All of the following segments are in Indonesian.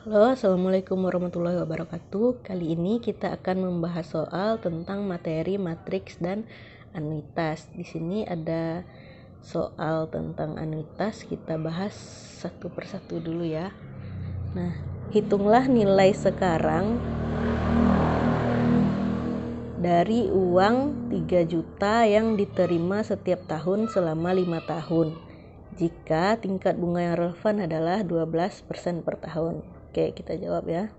Halo, Assalamualaikum warahmatullahi wabarakatuh. Kali ini kita akan membahas soal tentang materi matriks dan anuitas. Di sini ada soal tentang anuitas, kita bahas satu persatu dulu ya. Nah, hitunglah nilai sekarang dari uang 3 juta yang diterima setiap tahun selama 5 tahun. Jika tingkat bunga yang relevan adalah 12% per tahun. Oke, kita jawab ya.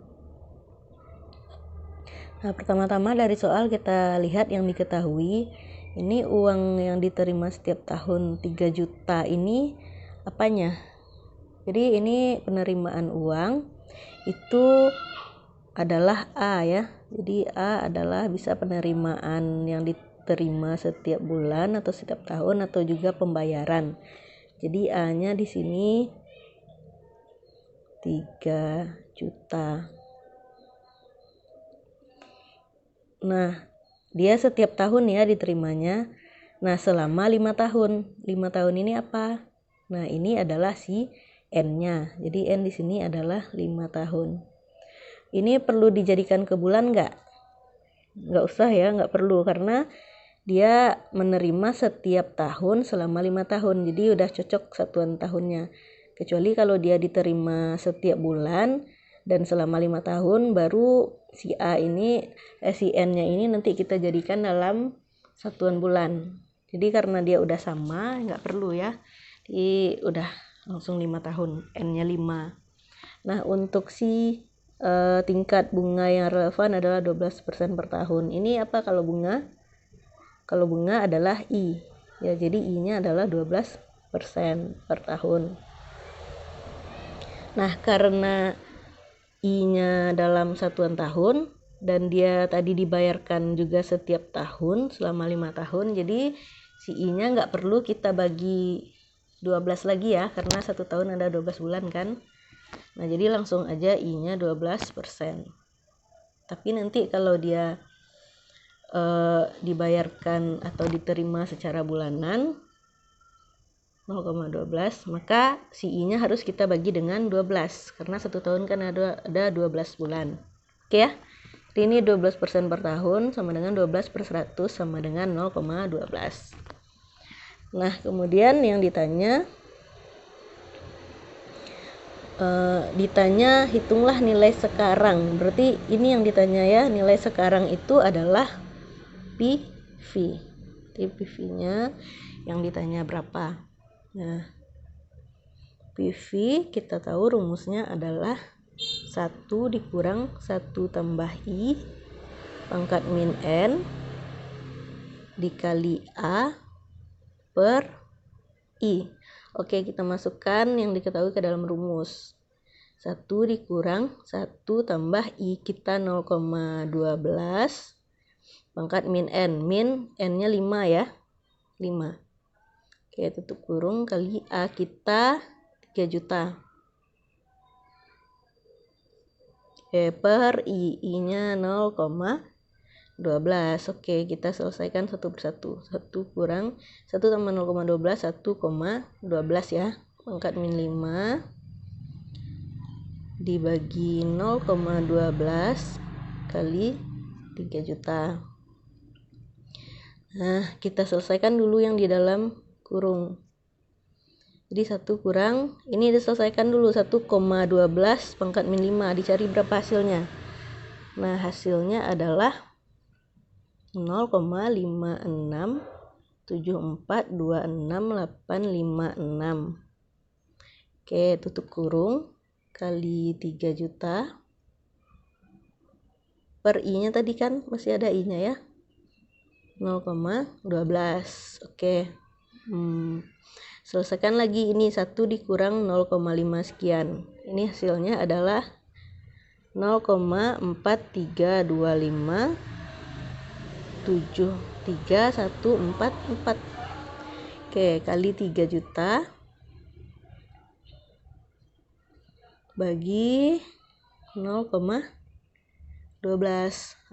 Nah, pertama-tama dari soal kita lihat yang diketahui. Ini uang yang diterima setiap tahun 3 juta ini apanya? Jadi ini penerimaan uang itu adalah A ya. Jadi A adalah bisa penerimaan yang diterima setiap bulan atau setiap tahun atau juga pembayaran. Jadi A-nya di sini 3 juta. Nah, dia setiap tahun ya diterimanya. Nah, selama 5 tahun. 5 tahun ini apa? Nah, ini adalah si N-nya. Jadi N di sini adalah 5 tahun. Ini perlu dijadikan ke bulan nggak? Nggak usah ya, nggak perlu karena dia menerima setiap tahun selama 5 tahun. Jadi udah cocok satuan tahunnya. Kecuali kalau dia diterima setiap bulan dan selama 5 tahun baru si A ini si N-nya ini nanti kita jadikan dalam satuan bulan. Jadi karena dia udah sama nggak perlu ya. Jadi udah langsung 5 tahun, N-nya 5. Nah, untuk si tingkat bunga yang relevan adalah 12% per tahun. Ini apa kalau bunga? Kalau bunga adalah I. Ya, jadi I-nya adalah 12% per tahun. Nah, karena I-nya dalam satuan tahun dan dia tadi dibayarkan juga setiap tahun selama 5 tahun, jadi si I-nya nggak perlu kita bagi 12 lagi ya, karena satu tahun ada 12 bulan kan. Nah, jadi langsung aja I-nya 12%. Tapi nanti kalau dia dibayarkan atau diterima secara bulanan 0,12, maka si I-nya harus kita bagi dengan 12 karena satu tahun kan ada 12 bulan. Oke ya. Jadi ini 12% per tahun sama dengan 12 per 100 sama dengan 0,12. Nah, kemudian yang ditanya hitunglah nilai sekarang. Berarti ini yang ditanya ya, nilai sekarang itu adalah PV. Jadi PV-nya yang ditanya berapa? Nah, PV kita tahu rumusnya adalah 1 dikurang 1 tambah I pangkat min N dikali A per I. Oke, kita masukkan yang diketahui ke dalam rumus. 1 dikurang 1 tambah I kita 0,12 pangkat min N. Min N-nya 5 ya. 5. Oke, tutup kurung kali A kita 3 juta. Oke, per I-nya 0,12. Oke, kita selesaikan satu persatu. 1 kurang 1 tambah 0,12, 1,12 ya. Pangkat min 5 dibagi 0,12 kali 3 juta. Nah, kita selesaikan dulu yang di dalam kurung. Jadi 1 kurang, ini diselesaikan dulu 1,12 pangkat min 5, dicari berapa hasilnya. Nah, hasilnya adalah 0,56742686. Oke, tutup kurung kali 3 juta. Per I-nya tadi kan masih ada I-nya ya. 0,12. Oke. Selesaikan lagi ini 1 dikurang 0,5 sekian. Ini hasilnya adalah 0,4325734144. Oke, kali 3 juta bagi 0,12.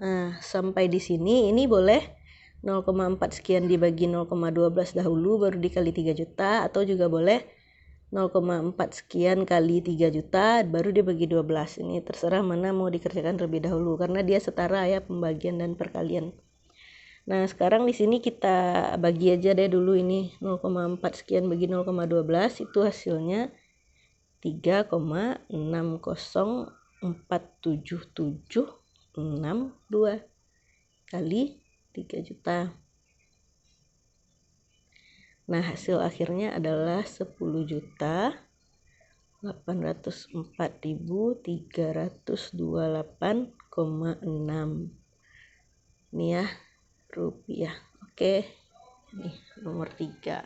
Nah, sampai di sini ini boleh 0,4 sekian dibagi 0,12 dahulu baru dikali 3 juta atau juga boleh 0,4 sekian kali 3 juta, baru dia bagi 12. Ini terserah mana mau dikerjakan terlebih dahulu karena dia setara ya pembagian dan perkalian. Nah, sekarang di sini kita bagi aja deh dulu ini 0,4 sekian bagi 0,12 itu hasilnya 3,6047762 kali 3 juta. Nah, hasil akhirnya adalah 10.084.328,6. Ini ya, rupiah. Oke, ini nomor 3.